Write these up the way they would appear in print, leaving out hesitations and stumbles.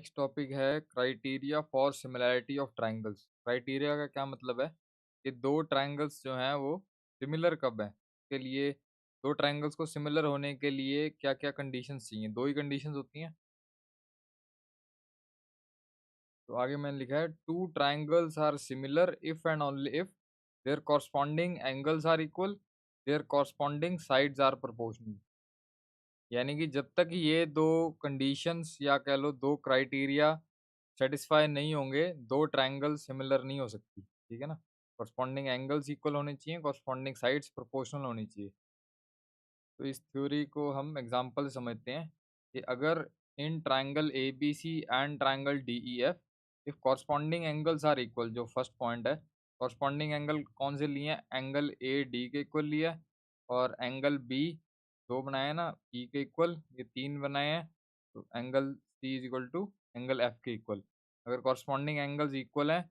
Next topic है criteria for similarity of triangles. Criteria का क्या मतलब है कि दो ट्रायंगल्स जो हैं वो सिमिलर कब हैं। के लिए दो ट्रायंगल्स को सिमिलर होने के लिए क्या क्या कंडीशंस चाहिए। दो ही कंडीशंस होती हैं। तो आगे मैंने लिखा है two triangles are similar if and only if their corresponding angles are equal, their corresponding sides are proportional. यानी कि जब तक ये दो कंडीशंस या कह लो दो क्राइटेरिया सेटिस्फाई नहीं होंगे, दो ट्रायंगल सिमिलर नहीं हो सकती। ठीक है ना। कॉरस्पॉन्डिंग एंगल्स इक्वल होने चाहिए, कॉरस्पॉन्डिंग साइड्स प्रोपोर्शनल होनी चाहिए। तो इस थ्योरी को हम एग्जांपल से समझते हैं कि अगर इन triangle A B C and triangle D E F if corresponding angles are equal, जो फर्स्ट पॉइंट है, कॉरस्पॉन्डिंग एंगल कौन से लिए हैं, एंगल ए डी के इक्वल लिया है और एंगल बी दो बनाए हैं ना ई के इक्वल, ये तीन बनाए हैं, तो angle C is equal to angle F के इक्वल। अगर कॉरस्पॉन्डिंग एंगल्स इक्वल हैं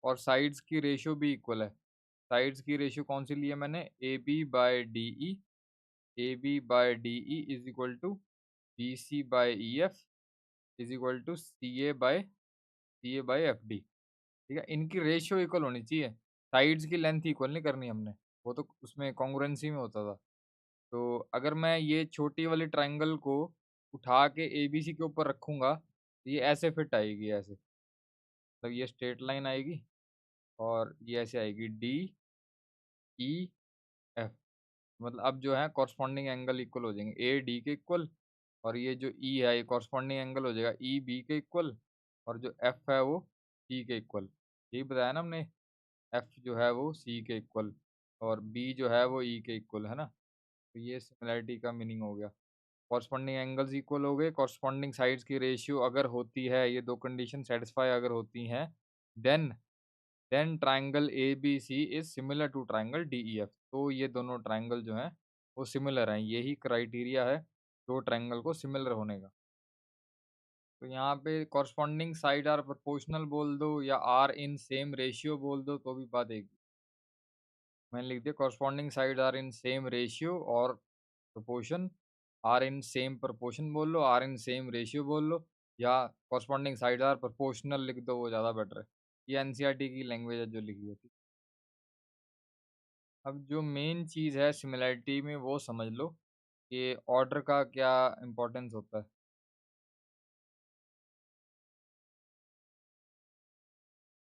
और साइड्स की रेशियो भी इक्वल है, साइड्स की रेशियो कौन सी ली है मैंने, A B by D E, A B by D E is equal to B C by E F is equal to C A by F D. ठीक है, इनकी रेशियो इक्वल होनी चाहिए, साइड्स की लेंथ इक्वल नहीं करनी हमने, वो तो उसमें कॉन्ग्रुएंसी में होता था। तो अगर मैं ये छोटी वाली ट्रायंगल को उठा के ए बी सी के ऊपर रखूंगा तो ये ऐसे फिट आएगी, ऐसे मतलब ये स्ट्रेट लाइन आएगी और ये ऐसे आएगी डी ई एफ। मतलब अब जो है कॉरस्पॉन्डिंग एंगल इक्वल हो जाएंगे, ए डी के इक्वल और ये जो ई है ये कॉरस्पॉन्डिंग एंगल हो जाएगा ई बी के इक्वल और जो एफ है वो सी के इक्वल। यही बताया ना हमने, एफ जो है वो सी के इक्वल और बी जो है वो ई के इक्वल है ना। तो ये सिमिलैरिटी का मीनिंग हो गया। कॉरस्पॉन्डिंग एंगल्स इक्वल हो गए, कॉरस्पॉन्डिंग साइड्स की रेशियो अगर होती है, ये दो कंडीशन सेटिस्फाई अगर होती हैं, then triangle A B C is similar to triangle D E F. तो ये दोनों ट्रायंगल जो हैं वो सिमिलर हैं, यही क्राइटेरिया है दो ट्रायंगल को सिमिलर होने का। तो यहाँ पे कॉरस्पॉन्डिंग साइड आर प्रोपोर्शनल बोल दो या आर इन सेम रेशियो बोल दो तो भी बात एक। मैंने लिख दिया corresponding side are in same ratio और proportion, are in same proportion बोल लो, आर इन सेम रेशियो बोल लो, या कॉरस्पॉन्डिंग साइड आर प्रोपोर्शनल लिख दो, वो ज़्यादा बेटर है। ये एनसीईआरटी की लैंग्वेज है जो लिखी होती। अब जो मेन चीज़ है सिमिलैरिटी में वो समझ लो कि ऑर्डर का क्या इम्पोर्टेंस होता है।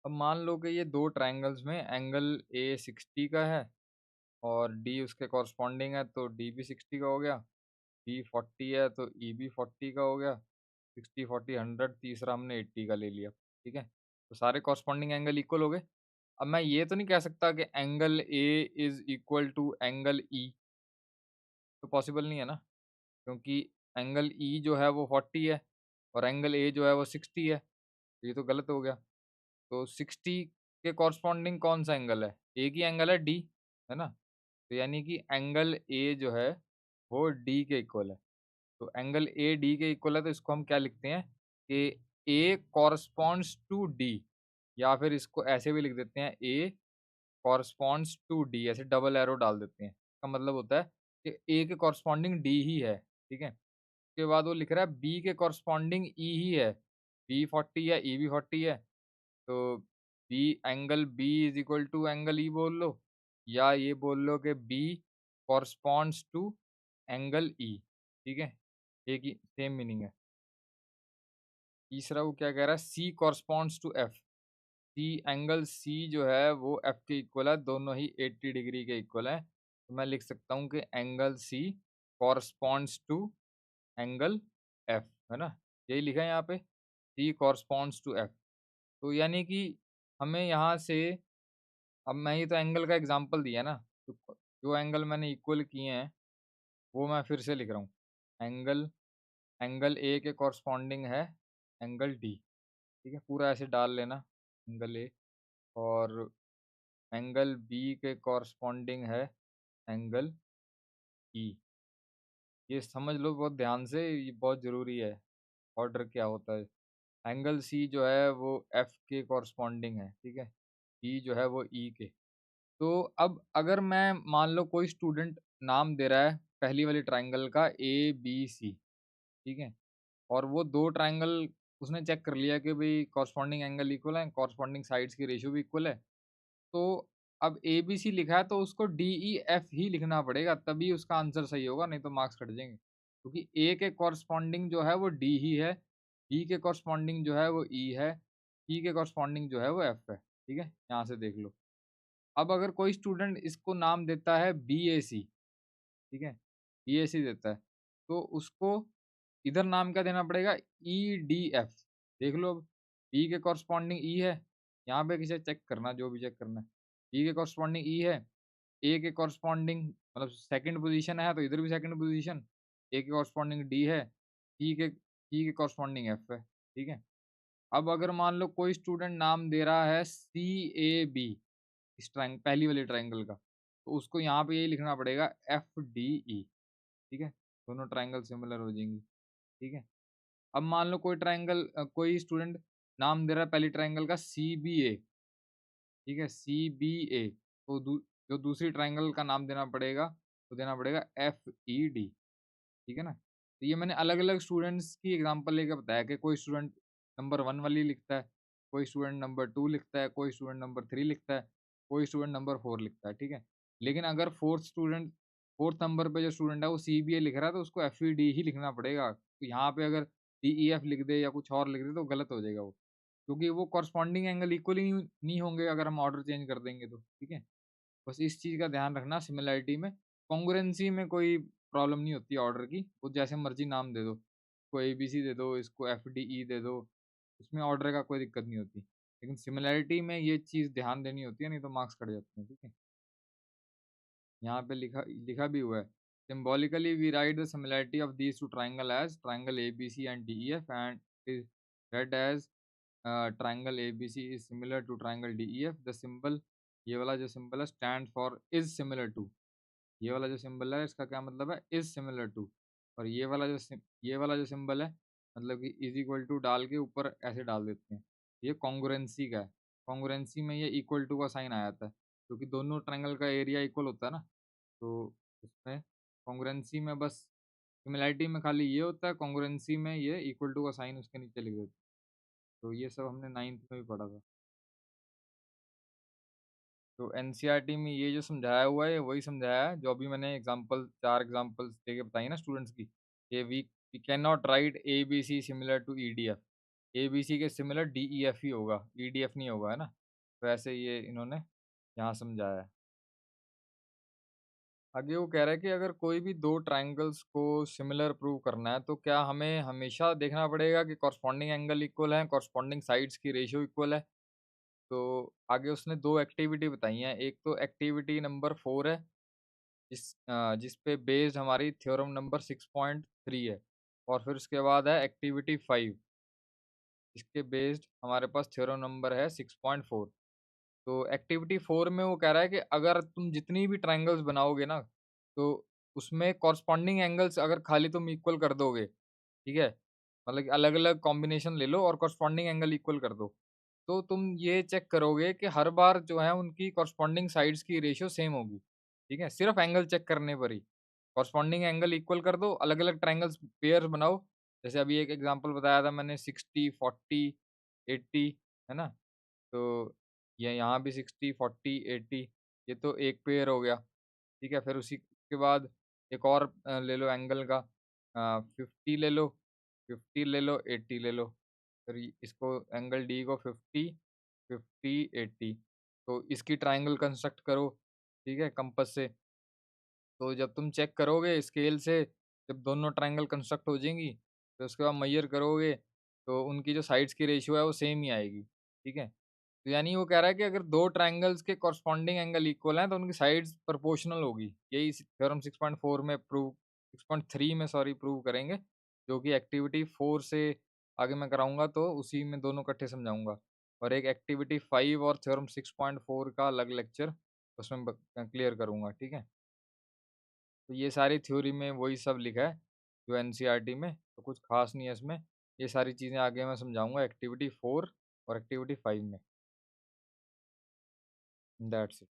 अब मान लो कि ये दो ट्रायंगल्स में एंगल ए 60 का है और डी उसके कॉरस्पॉन्डिंग है, तो डी भी 60 का हो गया, बी 40 है तो ई भी 40 का हो गया, 60 40 100, तीसरा हमने 80 का ले लिया। ठीक है, तो सारे कॉरस्पॉन्डिंग एंगल इक्वल हो गए। अब मैं ये तो नहीं कह सकता कि angle A is equal to angle E, तो पॉसिबल नहीं है ना, क्योंकि एंगल ई जो है वो 40 है और एंगल ए जो है वो 60 है, तो ये तो गलत हो गया। तो 60 के कॉरस्पॉन्डिंग कौन सा एंगल है, एक ही एंगल है डी, है ना। तो यानी कि एंगल ए जो है वो डी के इक्वल है। तो एंगल ए डी के इक्वल है तो इसको हम क्या लिखते हैं कि ए कॉरस्पॉन्ड्स टू डी, या फिर इसको ऐसे भी लिख देते हैं ए कॉरस्पॉन्ड्स टू डी, ऐसे डबल एरो डाल देते हैं। इसका मतलब होता है कि ए के कॉरस्पॉन्डिंग डी ही है। ठीक है, उसके बाद वो लिख रहा है बी के कॉरस्पॉन्डिंग ई ही है, बी 40 है ई भी 40 है, तो B angle B is equal to angle E बोल लो, या ये बोल लो कि B corresponds to angle E. ठीक है, एक ही सेम मीनिंग है। तीसरा वो क्या कह रहा है, C corresponds to F, C angle C जो है वो एफ के इक्वल है, दोनों ही 80 डिग्री के इक्वल है। तो मैं लिख सकता हूँ कि angle C corresponds to angle F, है ना। यही लिखा है यहाँ पे, सी कॉरस्पॉन्ड्स टू एफ। तो यानी कि हमें यहाँ से, अब मैं ये तो एंगल का एग्जांपल दिया ना, तो जो एंगल मैंने इक्वल किए हैं वो मैं फिर से लिख रहा हूँ। एंगल एंगल ए के कॉरस्पॉन्डिंग है एंगल डी। ठीक है, पूरा ऐसे डाल लेना एंगल ए, और एंगल बी के कॉरस्पॉन्डिंग है एंगल ई। ये समझ लो बहुत ध्यान से, ये बहुत ज़रूरी है ऑर्डर क्या होता है। एंगल सी जो है वो एफ के कॉरस्पॉन्डिंग है, ठीक है, ई जो है वो ई के। तो अब अगर मैं मान लो कोई स्टूडेंट नाम दे रहा है पहली वाली ट्रायंगल का ए बी सी, ठीक है, और वो दो ट्रायंगल उसने चेक कर लिया कि भाई कॉरस्पॉन्डिंग एंगल इक्वल है, कॉरस्पॉन्डिंग साइड्स की रेशियो भी इक्वल है। तो अब ए बी सी लिखा है तो उसको डी ई एफ ही लिखना पड़ेगा, तभी उसका आंसर सही होगा, नहीं तो मार्क्स कट जाएंगे। क्योंकि ए के कॉरस्पॉन्डिंग जो है वो डी ही है, डी के कॉरस्पॉन्डिंग जो है वो ई है, ई के कॉरस्पॉन्डिंग जो है वो एफ है। ठीक है, यहाँ से देख लो। अब अगर कोई स्टूडेंट इसको नाम देता है बी ए सी, ठीक है, बी ए सी देता है, तो उसको इधर नाम क्या देना पड़ेगा, ई डी एफ। देख लो, अब बी के कॉरस्पॉन्डिंग ई है, यहाँ पे किसे चेक करना, जो भी चेक करना है, बी के कॉरस्पॉन्डिंग ई है, ए के कॉरस्पॉन्डिंग मतलब सेकंड पोजीशन है तो इधर भी सेकंड पोजीशन, ए के कॉरस्पॉन्डिंग डी है, सी के कॉरस्पॉन्डिंग एफ है। ठीक है, अब अगर मान लो कोई स्टूडेंट नाम दे रहा है सी ए बी, इस पहली वाली ट्रायंगल का, तो उसको यहाँ पे यही लिखना पड़ेगा एफ डी ई। ठीक है, दोनों ट्रायंगल सिमिलर हो जाएंगी। ठीक है, अब मान लो कोई स्टूडेंट नाम दे रहा है पहली ट्रायंगल का सी बी ए। ठीक है, सी बी ए, तो जो दूसरी ट्रायंगल का नाम देना पड़ेगा, तो देना पड़ेगा एफ ई डी। ठीक है ना, तो ये मैंने अलग अलग स्टूडेंट्स की एग्जांपल लेके बताया कि कोई स्टूडेंट नंबर 1 वाली लिखता है, कोई स्टूडेंट नंबर 2 लिखता है, कोई स्टूडेंट नंबर 3 लिखता है, कोई स्टूडेंट नंबर 4 लिखता है। ठीक है, लेकिन अगर फोर्थ नंबर पे जो स्टूडेंट है वो सी बी ए लिख रहा है, तो उसको एफ ई डी ही लिखना पड़ेगा। तो यहाँ पे अगर डी ई एफ लिख दे या कुछ और लिख दे तो गलत हो जाएगा वो, क्योंकि वो कॉरस्पॉन्डिंग एंगल इक्वल ही नहीं होंगे अगर हम ऑर्डर चेंज कर देंगे तो। ठीक है, बस इस चीज़ का ध्यान रखना, सिमिलैरिटी में कॉन्ग्रुएंसी में कोई प्रॉब्लम नहीं होती ऑर्डर की, वो जैसे मर्जी नाम दे दो, इसको ए बी सी दे दो, इसको एफ डी ई दे दो, उसमें ऑर्डर का कोई दिक्कत नहीं होती। लेकिन सिमिलैरिटी में ये चीज़ ध्यान देनी होती है, नहीं तो मार्क्स कट जाते हैं। ठीक है, यहाँ पे लिखा लिखा भी हुआ है, symbolically we write the similarity of these two triangle as triangle A B C and D E F and is read as triangle A B C is similar to triangle D E F. The symbol, ये वाला जो symbol है, stand for is similar to. ये वाला जो symbol है इसका क्या मतलब है, इज सिमिलर टू। और ये वाला जो सिंबल है, मतलब कि इज इक्वल टू डाल के ऊपर ऐसे डाल देते हैं, ये कॉन्ग्रुएंसी का है। कॉन्ग्रुएंसी में ये इक्वल टू का साइन आ जाता है, क्योंकि दोनों ट्रायंगल का एरिया इक्वल होता है ना, तो उसमें कॉन्ग्रुएंसी में बस, सिमिलैरिटी में खाली ये होता है, कॉन्ग्रुएंसी में ये इक्वल टू का साइन उसके नीचे लिख देते हैं। तो ये सब हमने 9th में भी पढ़ा था। तो एनसीईआरटी में ये जो समझाया हुआ है वही समझाया है जो अभी मैंने एग्जांपल 4 एग्जांपल्स देके बताई ना स्टूडेंट्स की, कि we can not write A B C similar to E D F. A B C के सिमिलर डी ई एफ ही होगा, ई डी एफ नहीं होगा, है ना। तो ऐसे ये इन्होंने यहाँ समझाया है। आगे वो कह रहा है कि अगर कोई भी दो ट्राइंगल्स को सिमिलर प्रूव करना है तो क्या हमें हमेशा देखना पड़ेगा कि कॉरस्पॉन्डिंग एंगल इक्वल है, कॉरस्पॉन्डिंग साइड्स की रेशियो इक्वल है। तो आगे उसने दो एक्टिविटी बताई हैं, एक तो एक्टिविटी नंबर 4 है, जिस पे बेस्ड हमारी थ्योरम नंबर 6.3 है, और फिर उसके बाद है एक्टिविटी 5, इसके बेस्ड हमारे पास थ्योरम नंबर है 6.4। तो एक्टिविटी 4 में वो कह रहा है कि अगर तुम जितनी भी ट्रायंगल्स बनाओगे ना, तो उसमें कॉरस्पॉन्डिंग एंगल्स अगर खाली तुम इक्वल कर दोगे, ठीक है, मतलब कि अलग-अलग कॉम्बिनेशन ले लो और कॉरस्पॉन्डिंग एंगल इक्वल कर दो, तो तुम ये चेक करोगे कि हर बार जो है उनकी कॉरस्पॉन्डिंग साइड्स की रेशियो सेम होगी। ठीक है, सिर्फ एंगल चेक करने पर ही कॉरस्पॉन्डिंग एंगल इक्वल कर दो, अलग-अलग ट्रायंगल्स पेयर्स बनाओ। जैसे अभी एक एग्जांपल बताया था मैंने, 60, 40, 80, है ना? तो ये यहाँ भी 60, 40, 80, ये तो एक पेयर हो गया। ठीक है, फिर उसी के बाद एक और ले लो एंगल का, 50 ले लो, 50 ले लो, 80 ले लो। फिर इसको एंगल डी को 50, 50, 80, तो इसकी ट्रायंगल कंस्ट्रक्ट करो, ठीक है, कंपास से। तो जब तुम चेक करोगे स्केल से, जब दोनों ट्रायंगल कंस्ट्रक्ट हो जाएंगी, तो उसके बाद मेजर करोगे, तो उनकी जो साइड्स की रेशियो है वो सेम ही आएगी। ठीक है, तो यानी वो कह रहा है कि अगर दो ट्रायंगल्स के कॉरस्पॉन्डिंग एंगल इक्वल हैं तो उनकी साइड्स प्रोपोर्शनल होगी। यही थ्योरम 6.4 में प्रूव, 6.3 में सॉरी प्रूव करेंगे, जो कि एक्टिविटी 4 से आगे मैं कराऊंगा, तो उसी में दोनों इकट्ठे समझाऊंगा। और एक एक्टिविटी 5 और थ्योरम 6.4 का अलग लेक्चर उसमें क्लियर करूंगा। ठीक है, तो ये सारी थ्योरी में वही सब लिखा है जो एनसीईआरटी में, तो कुछ खास नहीं है इसमें। ये सारी चीज़ें आगे मैं समझाऊंगा एक्टिविटी 4 और एक्टिविटी 5 में। That's it.